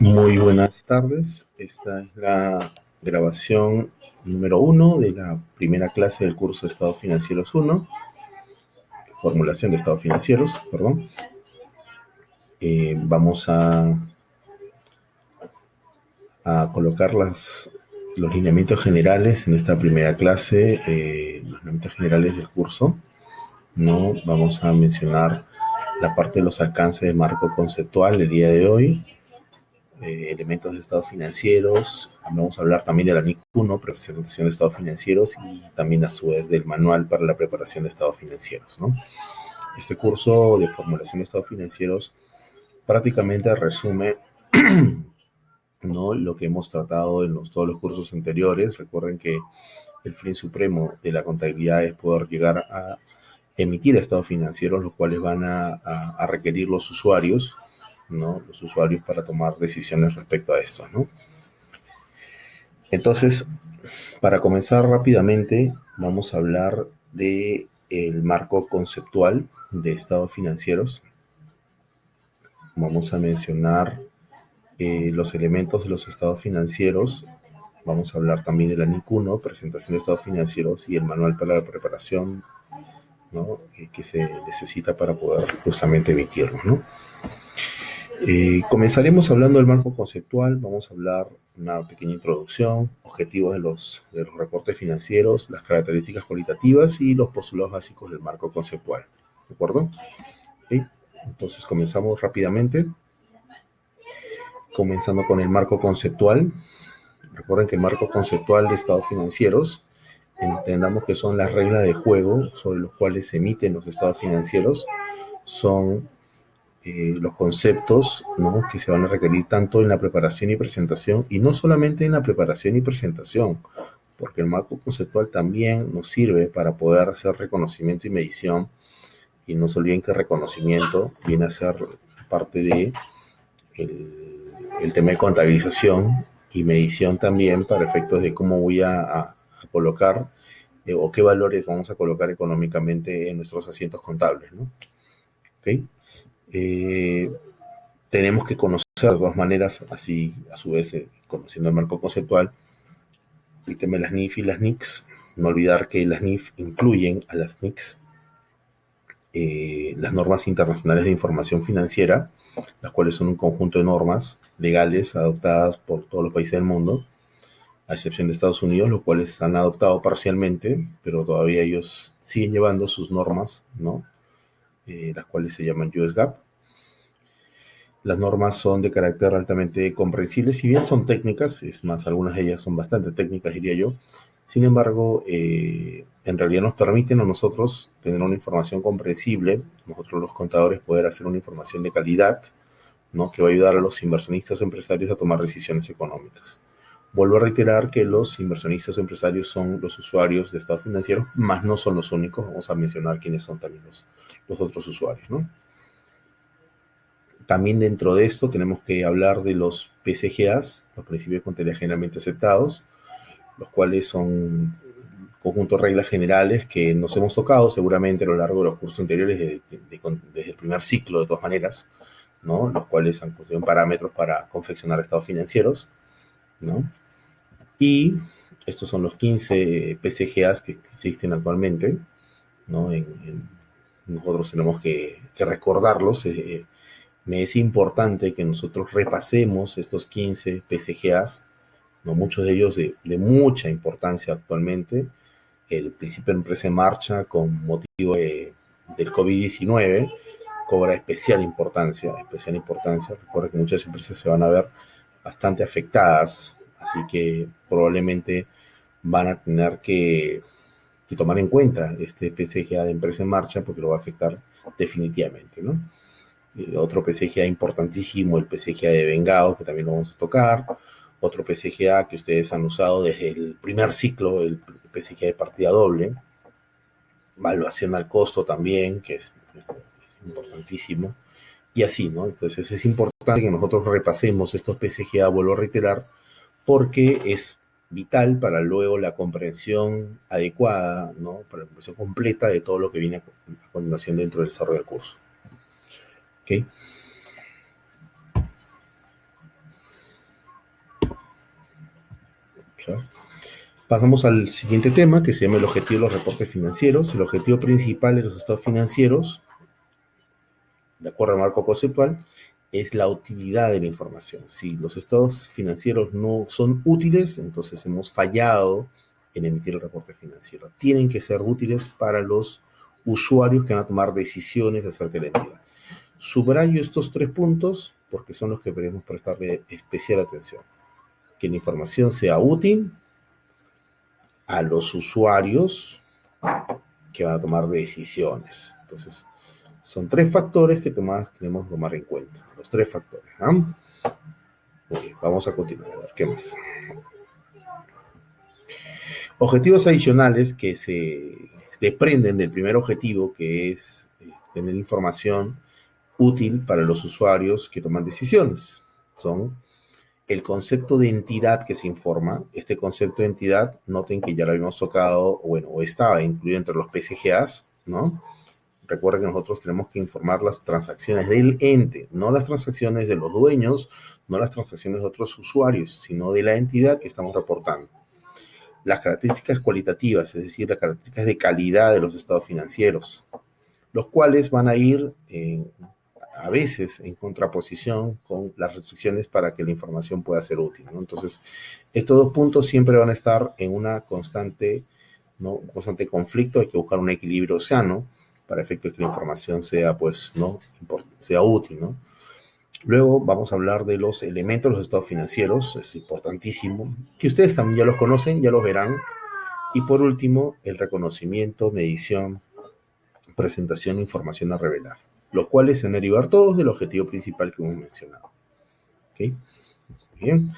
Muy buenas tardes. Esta es la grabación número uno de la primera clase del curso de Estados Financieros uno, formulación de estados financieros, perdón. Vamos a colocar los lineamientos generales en esta primera clase, los lineamientos generales del curso, ¿no? Vamos a mencionar la parte de los alcances de marco conceptual el día de hoy, elementos de estados financieros. Vamos a hablar también de la NIC 1, presentación de estados financieros, y también a su vez del manual para la preparación de estados financieros, ¿no? Este curso de formulación de estados financieros prácticamente resume, ¿no?, lo que hemos tratado en todos los cursos anteriores. Recuerden que el fin supremo de la contabilidad es poder llegar a emitir estados financieros, los cuales van a requerir los usuarios, ¿no? Los usuarios para tomar decisiones respecto a esto, ¿no? Entonces, para comenzar rápidamente, vamos a hablar de el marco conceptual de estados financieros. Vamos a mencionar los elementos de los estados financieros. Vamos a hablar también de la NIC 1, presentación de estados financieros, y el manual para la preparación, ¿no?, que se necesita para poder justamente emitirlos, ¿no? Comenzaremos hablando del marco conceptual. Vamos a hablar una pequeña introducción, objetivos de los reportes financieros, las características cualitativas y los postulados básicos del marco conceptual. ¿De acuerdo? ¿Sí? Entonces comenzamos rápidamente, comenzando con el marco conceptual. Recuerden que el marco conceptual de estados financieros, entendamos que son las reglas de juego sobre los cuales se emiten los estados financieros. Son los conceptos, ¿no?, que se van a requerir tanto en la preparación y presentación, y no solamente en la preparación y presentación, porque el marco conceptual también nos sirve para poder hacer reconocimiento y medición. Y no se olviden que reconocimiento viene a ser parte de el tema de contabilización, y medición también para efectos de cómo voy a colocar o qué valores vamos a colocar económicamente en nuestros asientos contables, ¿no? ¿Okay? Eh, Tenemos que conocer de todas maneras, así a su vez, conociendo el marco conceptual, el tema de las NIF y las NICs. No olvidar que las NIF incluyen a las NICs, las normas internacionales de información financiera, las cuales son un conjunto de normas legales adoptadas por todos los países del mundo, a excepción de Estados Unidos, los cuales han adoptado parcialmente, pero todavía ellos siguen llevando sus normas, ¿no? Las cuales se llaman US GAAP. Las normas son de carácter altamente comprensible, si bien son técnicas, es más, algunas de ellas son bastante técnicas, diría yo. Sin embargo, en realidad nos permiten a nosotros tener una información comprensible, nosotros los contadores poder hacer una información de calidad, ¿no?, que va a ayudar a los inversionistas o empresarios a tomar decisiones económicas. Vuelvo a reiterar que los inversionistas o empresarios son los usuarios de estados financieros, más no son los únicos. Vamos a mencionar quiénes son también los otros usuarios, ¿no? También dentro de esto tenemos que hablar de los PCGAs, los principios de contabilidad generalmente aceptados, los cuales son conjunto de reglas generales que nos hemos tocado seguramente a lo largo de los cursos anteriores, desde el primer ciclo de todas maneras, ¿no?, los cuales han constituido parámetros para confeccionar estados financieros, ¿no? Y estos son los 15 PCGAs que existen actualmente, ¿no? Nosotros tenemos que recordarlos. Me es importante que nosotros repasemos estos 15 PCGAs, ¿no?, muchos de ellos de mucha importancia actualmente. El principio de empresa en marcha, con motivo del COVID-19, cobra especial importancia, especial importancia. Recuerda que muchas empresas se van a ver bastante afectadas, así que probablemente van a tener que tomar en cuenta este PCGA de empresa en marcha, porque lo va a afectar definitivamente, ¿no? Otro PCGA importantísimo, el PCGA de vengado, que también lo vamos a tocar. Otro PCGA que ustedes han usado desde el primer ciclo, el PCGA de partida doble. Valuación al costo también, que es importantísimo. Y así, ¿no? Entonces es importante que nosotros repasemos estos PCGA, vuelvo a reiterar, porque es vital para luego la comprensión adecuada, ¿no?, para la comprensión completa de todo lo que viene a continuación dentro del desarrollo del curso. ¿Ok? ¿Ya? Pasamos al siguiente tema, que se llama el objetivo de los reportes financieros. El objetivo principal de los estados financieros, de acuerdo al marco conceptual, es la utilidad de la información. Si los estados financieros no son útiles, entonces hemos fallado en emitir el reporte financiero. Tienen que ser útiles para los usuarios que van a tomar decisiones acerca de la entidad. Subrayo estos 3 puntos porque son los que queremos prestarle especial atención. Que la información sea útil a los usuarios que van a tomar decisiones. Entonces, son 3 factores que tenemos que tomar en cuenta. Los 3 factores. ¿Ah? Muy bien, vamos a continuar. A ver, ¿qué más? Objetivos adicionales que se desprenden del primer objetivo, que es tener información útil para los usuarios que toman decisiones. Son el concepto de entidad que se informa. Este concepto de entidad, noten que ya lo habíamos tocado, o estaba incluido entre los PCGAs, ¿no? Recuerden que nosotros tenemos que informar las transacciones del ente, no las transacciones de los dueños, no las transacciones de otros usuarios, sino de la entidad que estamos reportando. Las características cualitativas, es decir, las características de calidad de los estados financieros, los cuales van a ir a veces en contraposición con las restricciones para que la información pueda ser útil, ¿no? Entonces, estos 2 puntos siempre van a estar en una constante, ¿no? Un constante conflicto. Hay que buscar un equilibrio sano para efecto de que la información sea, pues, ¿no? Sea útil, ¿no? Luego vamos a hablar de los elementos de los estados financieros, es importantísimo, que ustedes también ya los conocen, ya los verán. Y por último, el reconocimiento, medición, presentación e información a revelar, los cuales se van a derivar todos del objetivo principal que hemos mencionado. ¿Ok? Bien.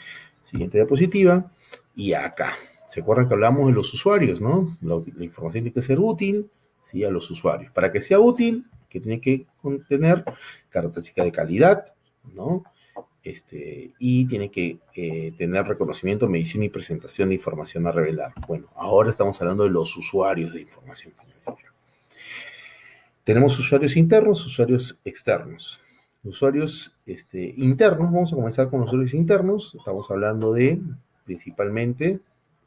Siguiente diapositiva. Y acá, ¿se acuerdan que hablamos de los usuarios, no? La información tiene que ser útil, ¿sí? A los usuarios. Para que sea útil, que tiene que contener características de calidad, ¿no? Y tiene que tener reconocimiento, medición y presentación de información a revelar. Bueno, ahora estamos hablando de los usuarios de información financiera. Tenemos usuarios internos, usuarios externos. Usuarios internos, vamos a comenzar con los usuarios internos. Estamos hablando de principalmente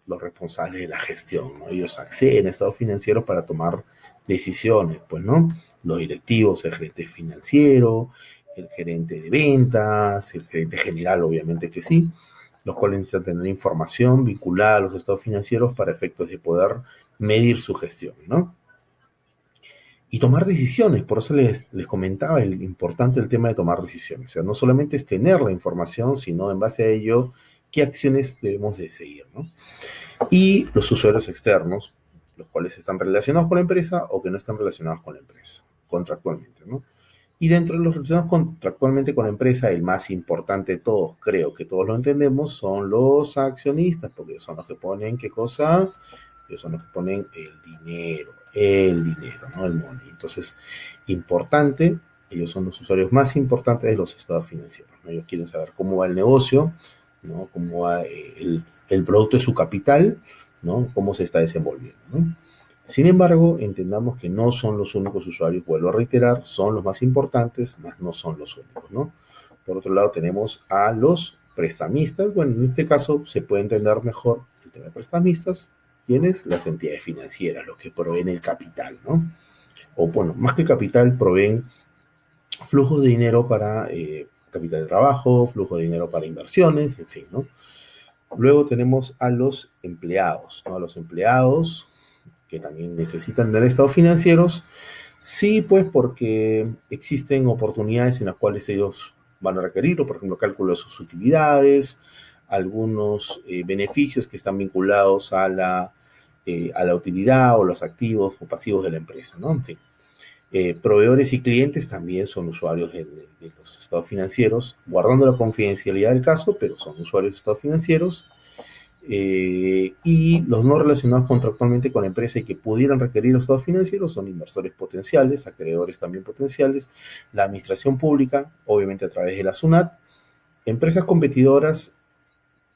los responsables de la gestión, ¿no? Ellos acceden a estados financieros para tomar decisiones, pues, ¿no? Los directivos, el gerente financiero, el gerente de ventas, el gerente general, obviamente que sí, los cuales necesitan tener información vinculada a los estados financieros para efectos de poder medir su gestión, ¿no? Y tomar decisiones. Por eso les comentaba el importante el tema de tomar decisiones. O sea, no solamente es tener la información, sino en base a ello, qué acciones debemos de seguir, ¿no? Y los usuarios externos, los cuales están relacionados con la empresa o que no están relacionados con la empresa, contractualmente, ¿no? Y dentro de los relacionados contractualmente con la empresa, el más importante de todos, creo que todos lo entendemos, son los accionistas, porque son los que ponen, ¿qué cosa? Ellos son los que ponen el dinero, ¿no? El money. Entonces, importante, ellos son los usuarios más importantes de los estados financieros, ¿no? Ellos quieren saber cómo va el negocio, ¿no? Cómo va el producto de su capital, ¿no? Cómo se está desenvolviendo, ¿no? Sin embargo, entendamos que no son los únicos usuarios, vuelvo a reiterar, son los más importantes, mas no son los únicos, ¿no? Por otro lado, tenemos a los prestamistas. Bueno, en este caso se puede entender mejor el tema de prestamistas. ¿Quiénes? Las entidades financieras, los que proveen el capital, ¿no? O bueno, más que capital, proveen flujos de dinero para capital de trabajo, flujo de dinero para inversiones, en fin, ¿no? Luego tenemos a los empleados, ¿no? A los empleados que también necesitan tener estados financieros, sí, pues porque existen oportunidades en las cuales ellos van a requerirlo, por ejemplo, cálculo de sus utilidades, algunos beneficios que están vinculados a la utilidad o los activos o pasivos de la empresa, ¿no? En fin. Proveedores y clientes también son usuarios de los estados financieros, guardando la confidencialidad del caso, pero son usuarios de estados financieros. Y los no relacionados contractualmente con la empresa y que pudieran requerir los estados financieros son inversores potenciales, acreedores también potenciales, la administración pública, obviamente a través de la SUNAT, empresas competidoras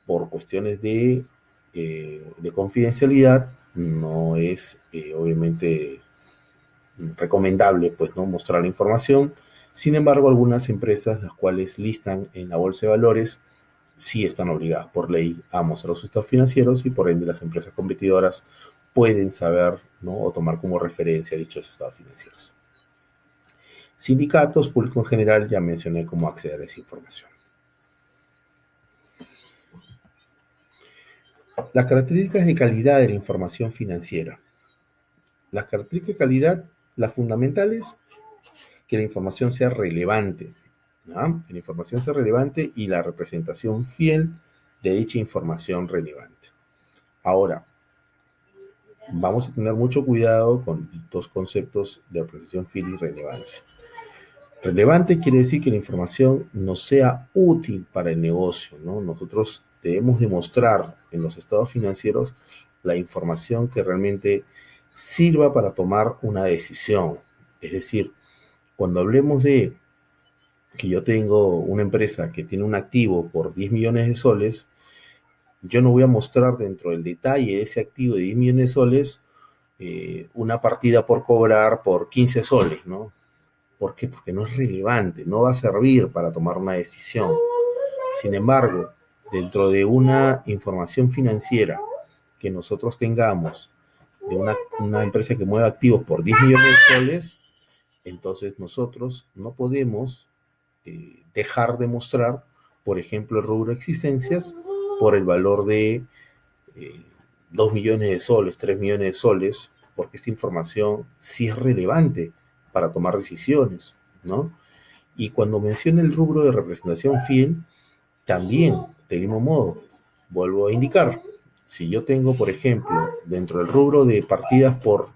por cuestiones de confidencialidad. No es obviamente recomendable, pues, no mostrar la información. Sin embargo, algunas empresas, las cuales listan en la bolsa de valores, sí están obligadas por ley a mostrar los estados financieros y por ende las empresas competidoras pueden saber, ¿no?, o tomar como referencia dichos estados financieros. Sindicatos, público en general, ya mencioné cómo acceder a esa información. Las características de calidad de la información financiera. Las características de calidad, las fundamentales, que la información sea relevante, ¿no? Que la información sea relevante y la representación fiel de dicha información relevante. Ahora, vamos a tener mucho cuidado con dos conceptos de representación fiel y relevancia. Relevante quiere decir que la información nos sea útil para el negocio, ¿no? Nosotros debemos demostrar en los estados financieros la información que realmente sirva para tomar una decisión. Es decir, cuando hablemos de que yo tengo una empresa que tiene un activo por 10 millones de soles, yo no voy a mostrar dentro del detalle de ese activo de 10 millones de soles una partida por cobrar por 15 soles, ¿no? ¿Por qué? Porque no es relevante, no va a servir para tomar una decisión. Sin embargo, dentro de una información financiera que nosotros tengamos de una empresa que mueve activos por 10 millones de soles, entonces nosotros no podemos dejar de mostrar, por ejemplo, el rubro existencias por el valor de eh, 2 millones de soles, 3 millones de soles, porque esta información sí es relevante para tomar decisiones, ¿no? Y cuando mencione el rubro de representación fiel, también, del mismo modo, vuelvo a indicar, si yo tengo, por ejemplo, dentro del rubro de partidas por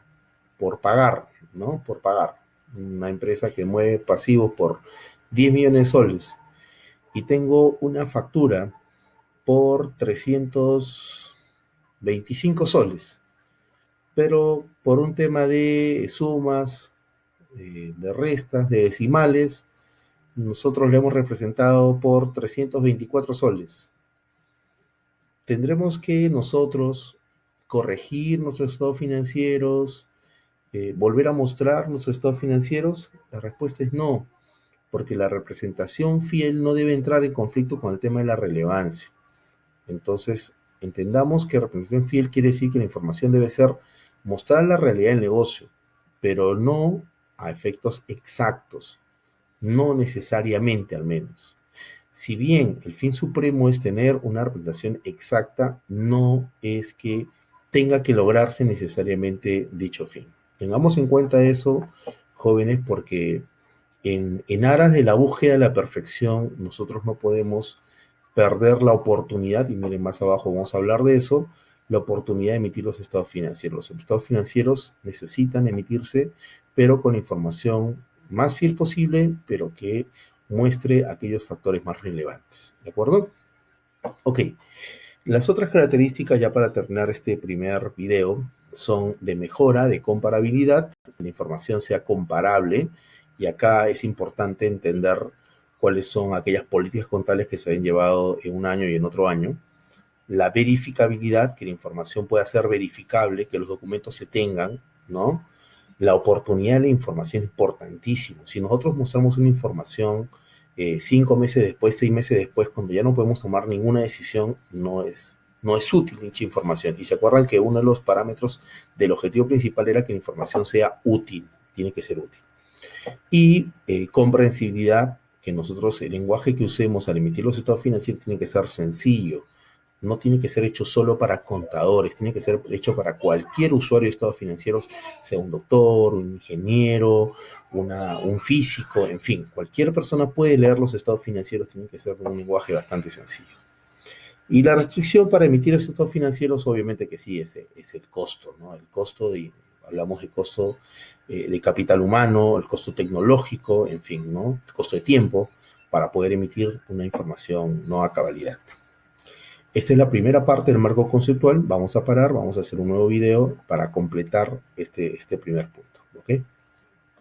pagar, ¿no? Por pagar, una empresa que mueve pasivos por 10 millones de soles y tengo una factura por 325 soles, pero por un tema de sumas, de restas, de decimales, nosotros le hemos representado por 324 soles. Tendremos que nosotros corregir nuestros estados financieros, volver a mostrar nuestros estados financieros. La respuesta es no, porque la representación fiel no debe entrar en conflicto con el tema de la relevancia. Entonces, entendamos que representación fiel quiere decir que la información debe ser mostrar la realidad del negocio, pero no a efectos exactos, no necesariamente al menos. Si bien el fin supremo es tener una representación exacta, no es que tenga que lograrse necesariamente dicho fin. Tengamos en cuenta eso, jóvenes, porque en aras de la búsqueda de la perfección, nosotros no podemos perder la oportunidad, y miren, más abajo vamos a hablar de eso, la oportunidad de emitir los estados financieros. Los estados financieros necesitan emitirse, pero con la información más fiel posible, pero que muestre aquellos factores más relevantes. ¿De acuerdo? Ok. Las otras características, ya para terminar este primer video, son de mejora, de comparabilidad, que la información sea comparable, y acá es importante entender cuáles son aquellas políticas contables que se han llevado en un año y en otro año. La verificabilidad, que la información pueda ser verificable, que los documentos se tengan, ¿no? La oportunidad de la información es importantísimo. Si nosotros mostramos una información 5 meses después, 6 meses después, cuando ya no podemos tomar ninguna decisión, no es útil dicha información. Y se acuerdan que uno de los parámetros del objetivo principal era que la información sea útil, tiene que ser útil. Y comprensibilidad, que nosotros el lenguaje que usemos al emitir los estados financieros tiene que ser sencillo, no tiene que ser hecho solo para contadores, tiene que ser hecho para cualquier usuario de estados financieros, sea un doctor, un ingeniero, un físico, en fin, cualquier persona puede leer los estados financieros, tiene que ser de un lenguaje bastante sencillo. Y la restricción para emitir esos estados financieros, obviamente que sí, es el costo, ¿no? El costo hablamos de costo de capital humano, el costo tecnológico, en fin, ¿no? El costo de tiempo para poder emitir una información no a cabalidad. Esta es la primera parte del marco conceptual. Vamos a parar, vamos a hacer un nuevo video para completar este primer punto. ¿Ok?